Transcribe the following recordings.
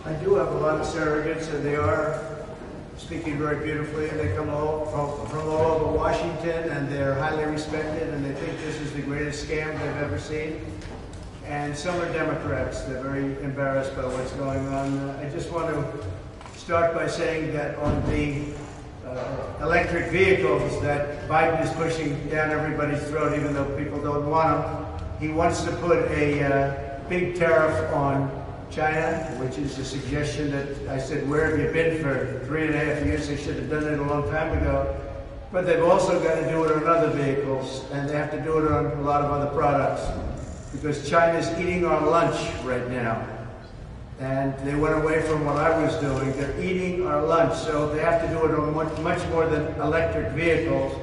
I do have a lot of surrogates, and they are speaking very beautifully, and they come all from all over Washington, and they're highly respected, and they think this is the greatest scam they've ever seen. And some are Democrats. They're very embarrassed by what's going on. I just want to start by saying that on the electric vehicles that Biden is pushing down everybody's throat, even though people don't want them, he wants to put a big tariff on China, which is a suggestion that I said, where have you been for 3.5 years? They should have done it a long time ago. But they've also got to do it on other vehicles, and they have to do it on a lot of other products, because China's eating our lunch right now. And they went away from what I was doing. They're eating our lunch, so they have to do it on much more than electric vehicles,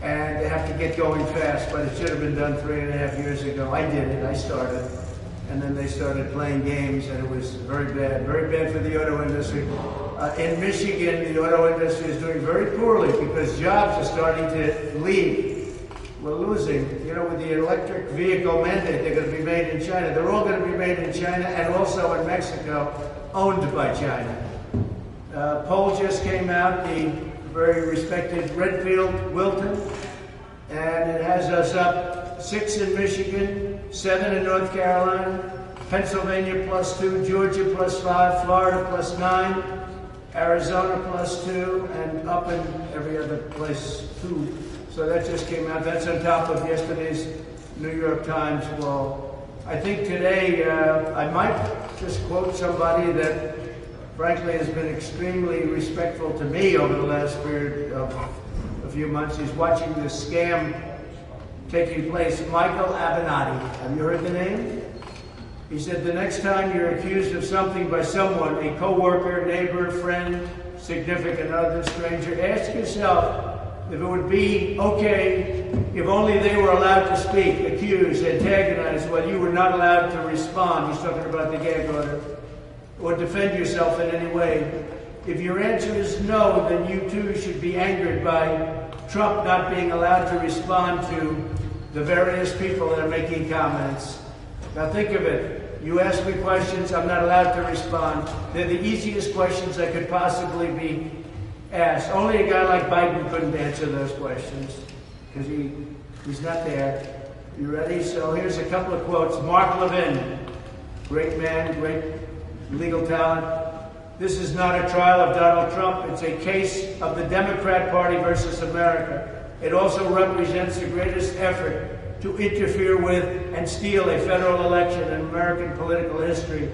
and they have to get going fast, but it should have been done 3.5 years ago. I did it, I started. And then they started playing games, and it was very bad for the auto industry. In Michigan, the auto industry is doing very poorly because jobs are starting to leave. We're losing. You know, with the electric vehicle mandate, they're going to be made in China. They're all going to be made in China and also in Mexico, owned by China. Poll just came out, the very respected Redfield Wilton, and it has us up 6 in Michigan, 7 in North Carolina, Pennsylvania +2, Georgia +5, Florida +9, Arizona +2, and up in every other place 2. So that just came out. That's on top of yesterday's New York Times. Well, I think today I might just quote somebody that frankly has been extremely respectful to me over the last period of a few months. He's watching this scam taking place, Michael Avenatti. Have you heard the name? He said, the next time you're accused of something by someone, a coworker, neighbor, friend, significant other, stranger, ask yourself if it would be okay if only they were allowed to speak, accuse, antagonize, while you were not allowed to respond. He's talking about the gag order. Or defend yourself in any way. If your answer is no, then you too should be angered by Trump not being allowed to respond to the various people that are making comments. Now think of it. You ask me questions, I'm not allowed to respond. They're the easiest questions that could possibly be asked. Only a guy like Biden couldn't answer those questions because he's not there. You ready? So here's a couple of quotes. Mark Levin, great man, great legal talent. This is not a trial of Donald Trump. It's a case of the Democrat Party versus America. It also represents the greatest effort to interfere with and steal a federal election in American political history.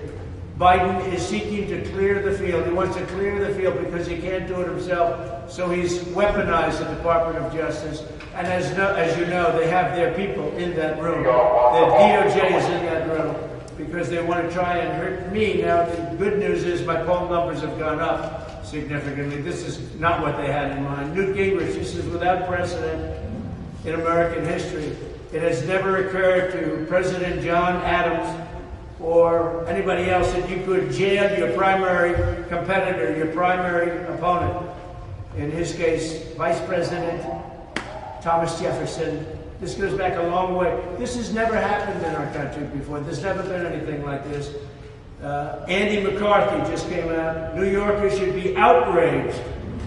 Biden is seeking to clear the field. He wants to clear the field because he can't do it himself. So he's weaponized the Department of Justice. And as you know, they have their people in that room. The DOJ is in that room because they want to try and hurt me. Now, the good news is my poll numbers have gone up significantly. This is not what they had in mind. Newt Gingrich, this is without precedent in American history. It has never occurred to President John Adams or anybody else that you could jail your primary competitor, your primary opponent. In his case, Vice President Thomas Jefferson. This goes back a long way. This has never happened in our country before. There's never been anything like this. Andy McCarthy just came out. New Yorkers should be outraged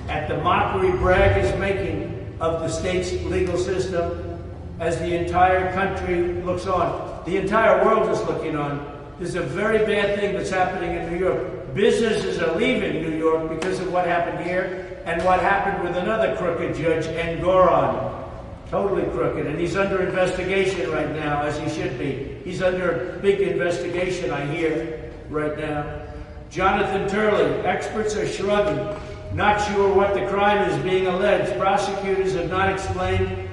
at the mockery Bragg is making of the state's legal system as the entire country looks on. The entire world is looking on. There's a very bad thing that's happening in New York. Businesses are leaving New York because of what happened here and what happened with another crooked judge, Engoron. Totally crooked, and he's under investigation right now, as he should be. He's under a big investigation, I hear, right now. Jonathan Turley, experts are shrugging, not sure what the crime is being alleged. Prosecutors have not explained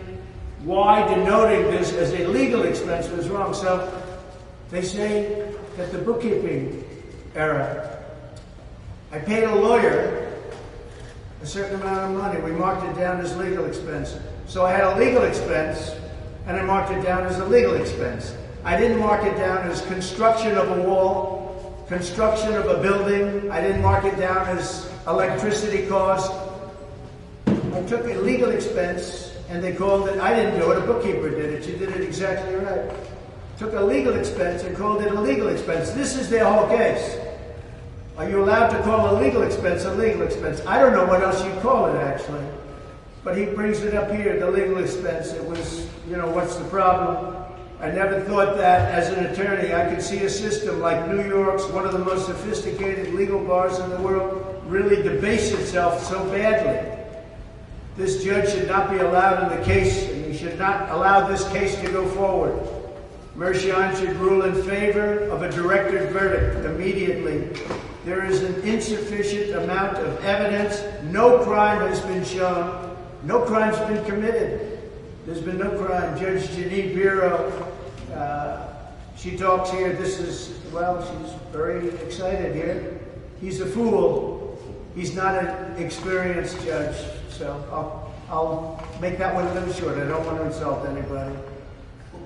why denoting this as a legal expense was wrong. So they say that the bookkeeping error, I paid a lawyer a certain amount of money. We marked it down as legal expense. So I had a legal expense, and I marked it down as a legal expense. I didn't mark it down as construction of a wall, construction of a building. I didn't mark it down as electricity cost. I took a legal expense, and they called it, I didn't do it, a bookkeeper did it. She did it exactly right. Took a legal expense and called it a legal expense. This is their whole case. Are you allowed to call a legal expense a legal expense? I don't know what else you call it, actually. But he brings it up here, the legal expense. It was, you know, what's the problem? I never thought that as an attorney I could see a system like New York's, one of the most sophisticated legal bars in the world, really debase itself so badly. This judge should not be allowed in the case, and he should not allow this case to go forward. Mershon should rule in favor of a directed verdict immediately. There is an insufficient amount of evidence. No crime has been shown. No crime's been committed. There's been no crime. Judge Janine Bureau, she talks here. This is, well, she's very excited here. He's a fool. He's not an experienced judge. So I'll make that one a little short. I don't want to insult anybody.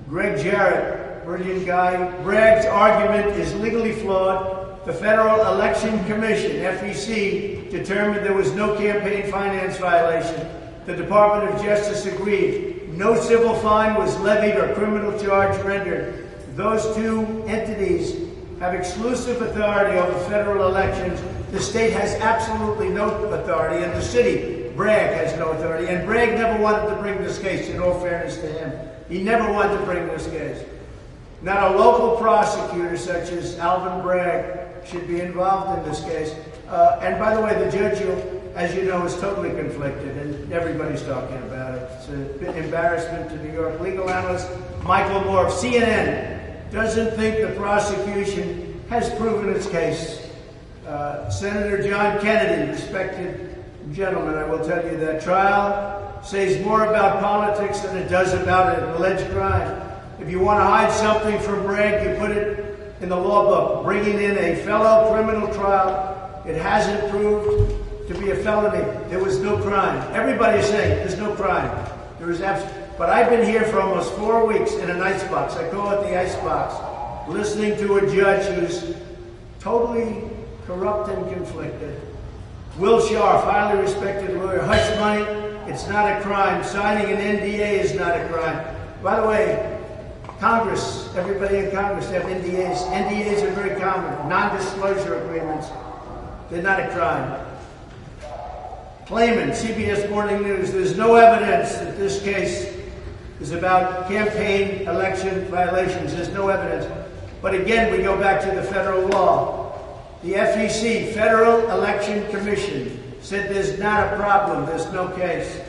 Greg Jarrett, brilliant guy. Bragg's argument is legally flawed. The Federal Election Commission, FEC, determined there was no campaign finance violation. The Department of Justice agreed. No civil fine was levied or criminal charge rendered. Those two entities have exclusive authority over federal elections. The state has absolutely no authority, and the city, Bragg, has no authority. And Bragg never wanted to bring this case, in all fairness to him. He never wanted to bring this case. Not a local prosecutor such as Alvin Bragg should be involved in this case. And by the way, the judge, as you know, is totally conflicted, and everybody's talking about it. It's an embarrassment to New York. Legal analyst Michael Moore of CNN doesn't think the prosecution has proven its case. Senator John Kennedy, respected gentleman, I will tell you that trial says more about politics than it does about an alleged crime. If you want to hide something from Bragg, you put it in the law book. Bringing in a fellow criminal trial, it hasn't proved to be a felony. There was no crime. Everybody's saying there's no crime. There is absolutely. But I've been here for almost 4 weeks in an icebox. I call it the icebox, listening to a judge who's totally corrupt and conflicted. Will Scharf, highly respected lawyer. Hush money, it's not a crime. Signing an NDA is not a crime. By the way, Congress, everybody in Congress have NDAs. NDAs are very common. Non-disclosure agreements. They're not a crime. Claimant, CBS Morning News, there's no evidence that this case is about campaign election violations. There's no evidence. But again, we go back to the federal law. The FEC, Federal Election Commission, said there's not a problem, there's no case.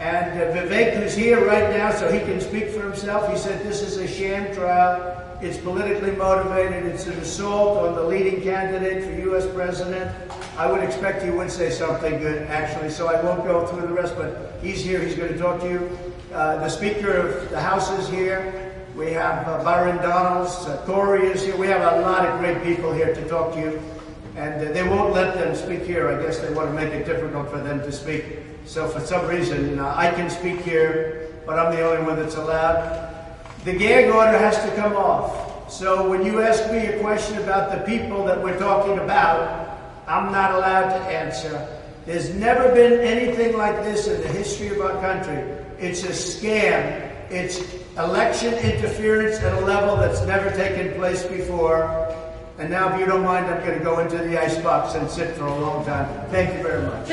And Vivek, who's here right now, so he can speak for himself, he said this is a sham trial. It's politically motivated. It's an assault on the leading candidate for U.S. president. I would expect he would say something good, actually, so I won't go through the rest, but he's here. He's going to talk to you. The Speaker of the House is here. We have Byron Donalds. Corey is here. We have a lot of great people here to talk to you. And they won't let them speak here. I guess they want to make it difficult for them to speak. So for some reason, I can speak here, but I'm the only one that's allowed. The gag order has to come off. So when you ask me a question about the people that we're talking about, I'm not allowed to answer. There's never been anything like this in the history of our country. It's a scam. It's election interference at a level that's never taken place before. And now, if you don't mind, I'm going to go into the icebox and sit for a long time. Thank you very much.